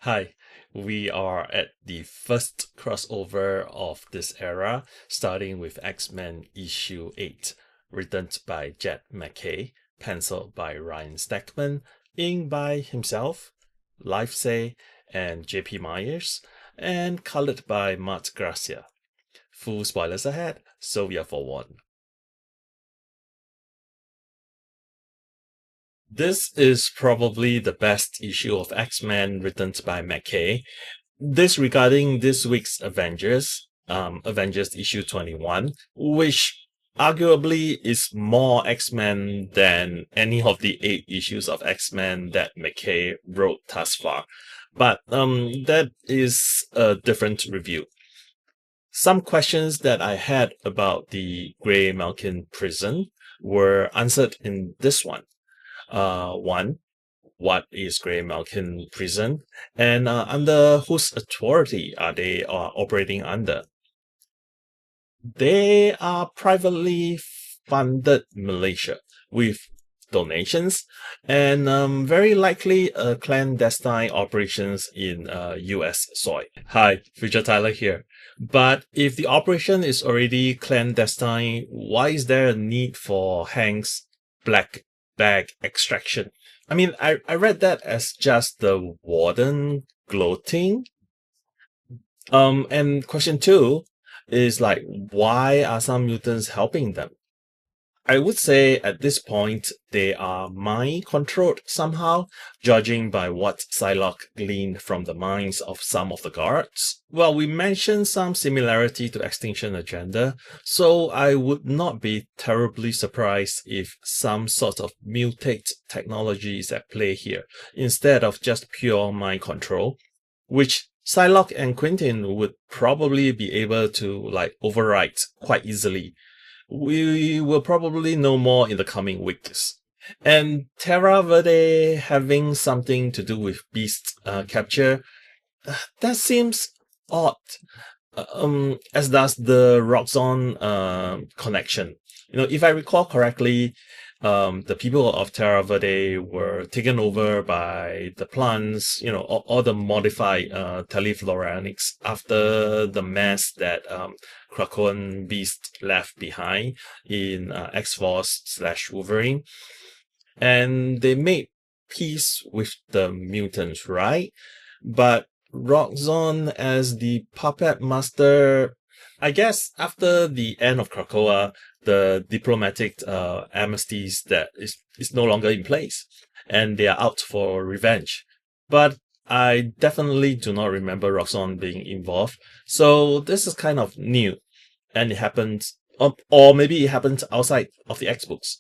Hi, we are at the first crossover of this era, starting with X-Men issue 8, written by Jed MacKay, penciled by Ryan Stegman, inked by himself, Livesay and JP Myers, and colored by Marte Gracia. Full spoilers ahead, so we are forewarned. This is probably the best issue of X-Men written by MacKay. Disregarding this week's Avengers issue 21, which arguably is more X-Men than any of the 8 issues of X-Men that MacKay wrote thus far. But that is a different review. Some questions that I had about the Graymalkin prison were answered in this one. One, what is Graymalkin prison, and under whose authority are they operating under? They are privately funded militia with donations and very likely clandestine operations in US soil. Hi, Future Tyler here. But if the operation is already clandestine, why is there a need for Hank's black bag extraction? I mean, I read that as just the warden gloating. And question two is like, why are some mutants helping them? I would say at this point they are mind controlled somehow, judging by what Psylocke gleaned from the minds of some of the guards. Well, we mentioned some similarity to Extinction Agenda, so I would not be terribly surprised if some sort of mutate technology is at play here, instead of just pure mind control, which Psylocke and Quentin would probably be able to override quite easily. We will probably know more in the coming weeks. And Terra Verde having something to do with beast capture, that seems odd. As does the Roxxon connection. If I recall correctly, the people of Terra Verde were taken over by the plants, all the modified telefloranics after the mess that Krakoan Beast left behind in X-Force/Wolverine. And they made peace with the mutants, right? But Roxxon as the puppet master, I guess after the end of Krakoa, the diplomatic amnesties that is no longer in place, and they are out for revenge. But I definitely do not remember Roxxon being involved, so this is kind of new, and it happened, or maybe it happened outside of the X-books.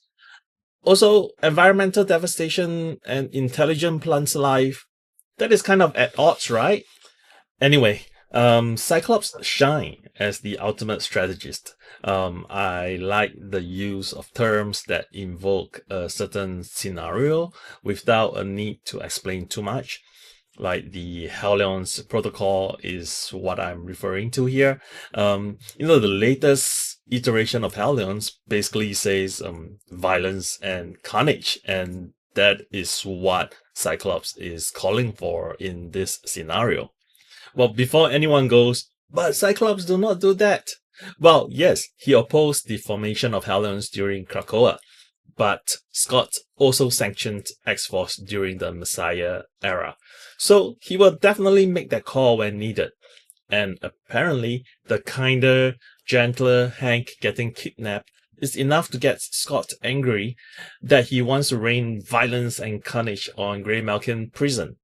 Also, environmental devastation and intelligent plants life, that is kind of at odds, right? Anyway, Cyclops shine as the ultimate strategist. I like the use of terms that invoke a certain scenario without a need to explain too much. Like the Hellions protocol is what I'm referring to here. The latest iteration of Hellions basically says violence and carnage, and that is what Cyclops is calling for in this scenario. Well, before anyone goes, but Cyclops do not do that. Well, yes, he opposed the formation of Hellions during Krakoa, but Scott also sanctioned X-Force during the Messiah era. So he will definitely make that call when needed. And apparently, the kinder, gentler Hank getting kidnapped is enough to get Scott angry that he wants to rain violence and carnage on Graymalkin prison.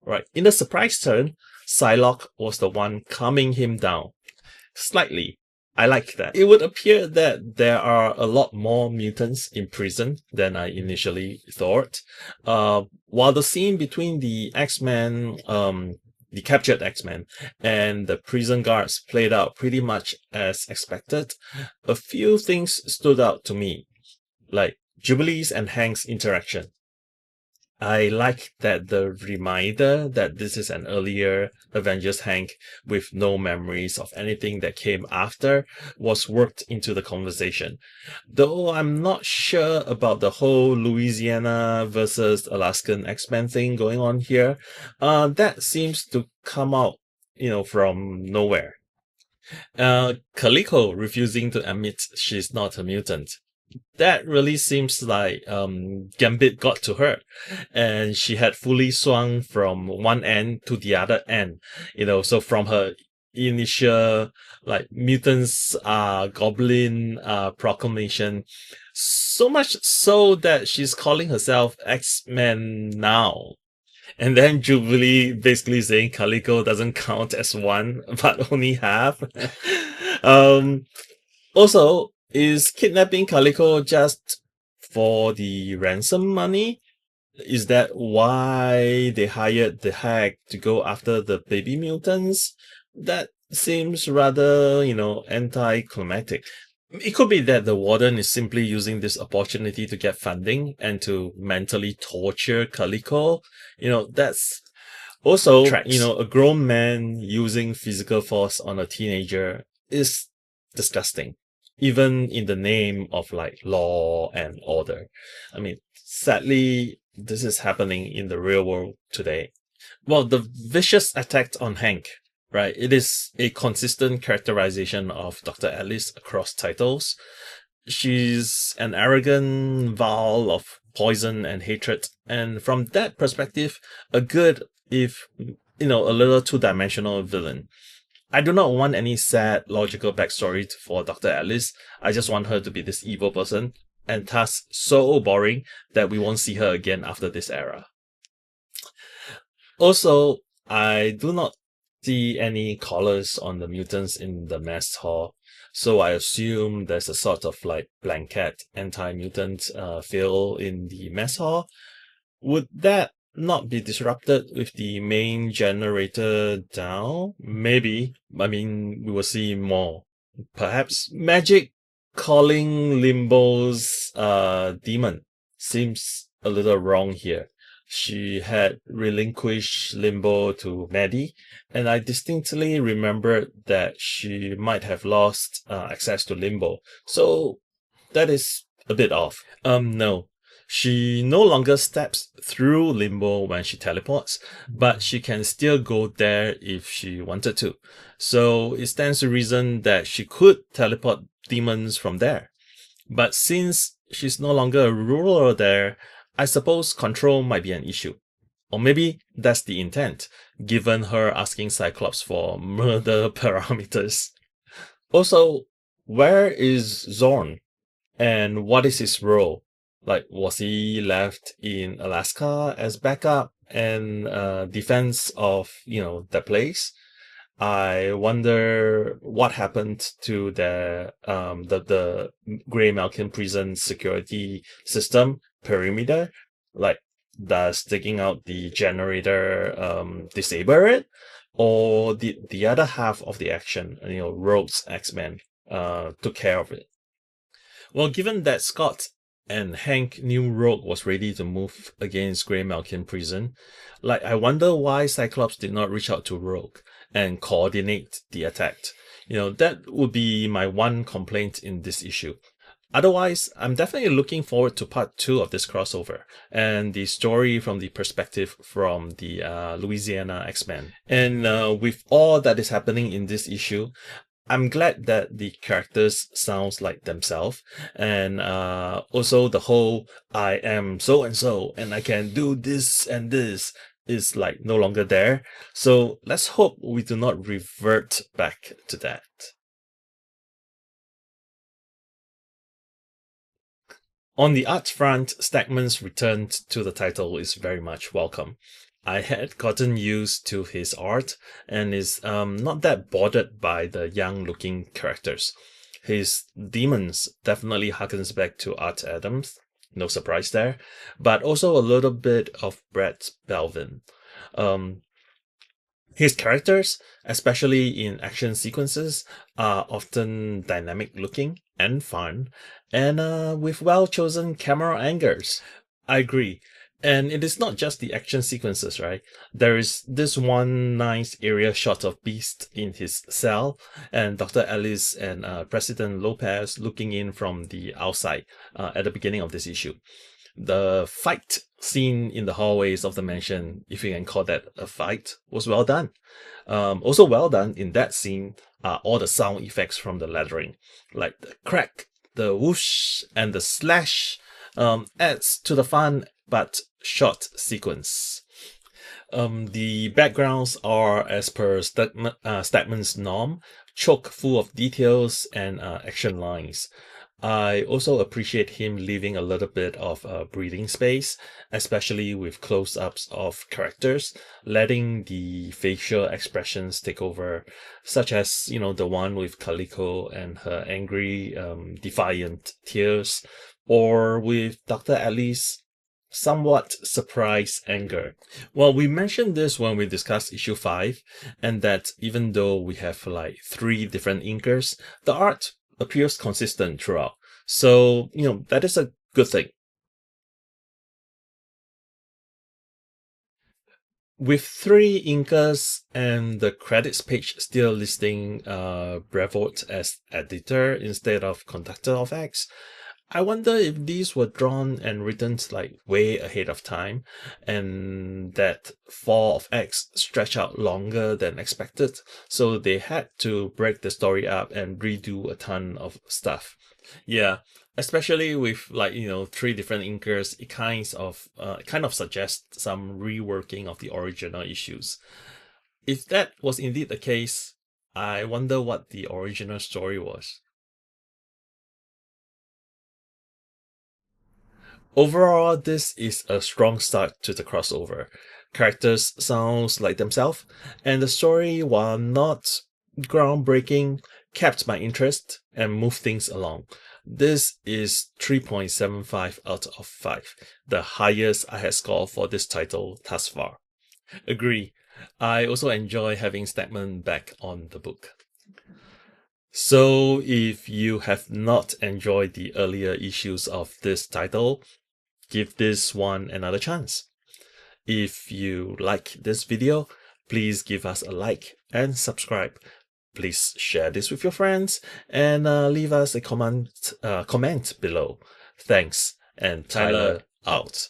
Right. In the surprise turn, Psylocke was the one calming him down. Slightly. I like that. It would appear that there are a lot more mutants in prison than I initially thought. While the scene between the X-Men, the captured X-Men, and the prison guards played out pretty much as expected, a few things stood out to me, like Jubilee's and Hank's interaction. I like that the reminder that this is an earlier Avengers Hank with no memories of anything that came after was worked into the conversation. Though I'm not sure about the whole Louisiana versus Alaskan X-Men thing going on here. That seems to come out, from nowhere. Calico refusing to admit she's not a mutant. That really seems like Gambit got to her, and she had fully swung from one end to the other end. So from her initial like mutants goblin proclamation, so much so that she's calling herself X-Men now. And then Jubilee basically saying Calico doesn't count as one, but only half. um, Also, is kidnapping Calico just for the ransom money? Is that why they hired the hack to go after the baby mutants? That seems rather, anticlimactic. It could be that the warden is simply using this opportunity to get funding and to mentally torture Calico. That's also, Tracks. a grown man using physical force on a teenager is disgusting, even in the name of like law and order. I mean, sadly, this is happening in the real world today. Well, the vicious attack on Hank, right? It is a consistent characterization of Dr. Alice across titles. She's an arrogant vial of poison and hatred, and from that perspective, a good, if a little two-dimensional villain. I do not want any sad, logical backstory for Dr. Alice. I just want her to be this evil person, and thus so boring that we won't see her again after this era. Also, I do not see any collars on the mutants in the mess hall, so I assume there's a sort of like blanket anti-mutant feel in the mess hall. Would that not be disrupted with the main generator down? Maybe. I mean, we will see more. Perhaps magic calling Limbo's demon seems a little wrong here. She had relinquished Limbo to Maddie, and I distinctly remembered that she might have lost access to Limbo. So that is a bit off. No. She no longer steps through Limbo when she teleports, but she can still go there if she wanted to. So it stands to reason that she could teleport demons from there. But since she's no longer a ruler there, I suppose control might be an issue. Or maybe that's the intent, given her asking Cyclops for murder parameters. Also, where is Zorn? And what is his role? Like, was he left in Alaska as backup and defense of, the place? I wonder what happened to the Graymalkin prison security system perimeter. Like, does taking out the generator disable it? Or the other half of the action, Rogue's X-Men took care of it? Well, given that Scott and Hank knew Rogue was ready to move against Graymalkin prison, I wonder why Cyclops did not reach out to Rogue and coordinate the attack. That would be my one complaint in this issue. Otherwise, I'm definitely looking forward to part 2 of this crossover and the story from the perspective from the Louisiana X-Men. And with all that is happening in this issue, I'm glad that the characters sounds like themselves, and also the whole I am so and so and I can do this and this is no longer there. So let's hope we do not revert back to that. On the art front, Stegman's return to the title is very much welcome. I had gotten used to his art and is not that bothered by the young-looking characters. His demons definitely harkens back to Art Adams, no surprise there, but also a little bit of Brett Belvin. His characters, especially in action sequences, are often dynamic looking and fun, and with well chosen camera angles. I agree. And it is not just the action sequences, right? There is this one nice area shot of Beast in his cell, and Dr. Ellis and President Lopez looking in from the outside at the beginning of this issue. The fight scene in the hallways of the mansion, if you can call that a fight, was well done. Also well done in that scene are all the sound effects from the lettering, like the crack, the whoosh, and the slash. Adds to the fun but short sequence. The backgrounds are, as per Stegman's norm, chock full of details and action lines. I also appreciate him leaving a little bit of breathing space, especially with close-ups of characters, letting the facial expressions take over, such as, the one with Calico and her angry, defiant tears, or with Dr. Ellie's somewhat surprised anger. Well, we mentioned this when we discussed issue 5, and that even though we have like 3 different inkers, the art appears consistent throughout. So, that is a good thing. With 3 inkers and the credits page still listing Brevoort as editor instead of conductor of X, I wonder if these were drawn and written like way ahead of time, and that Fall of X stretched out longer than expected, so they had to break the story up and redo a ton of stuff. Yeah, especially with 3 different inkers, it kind of suggests some reworking of the original issues. If that was indeed the case, I wonder what the original story was. Overall, this is a strong start to the crossover. Characters sounds like themselves, and the story, while not groundbreaking, kept my interest and moved things along. This is 3.75 out of 5, the highest I had scored for this title thus far. Agree. I also enjoy having Stegman back on the book. So if you have not enjoyed the earlier issues of this title, give this one another chance. If you like this video, please give us a like and subscribe. Please share this with your friends and leave us a comment below. Thanks, and Tyler out.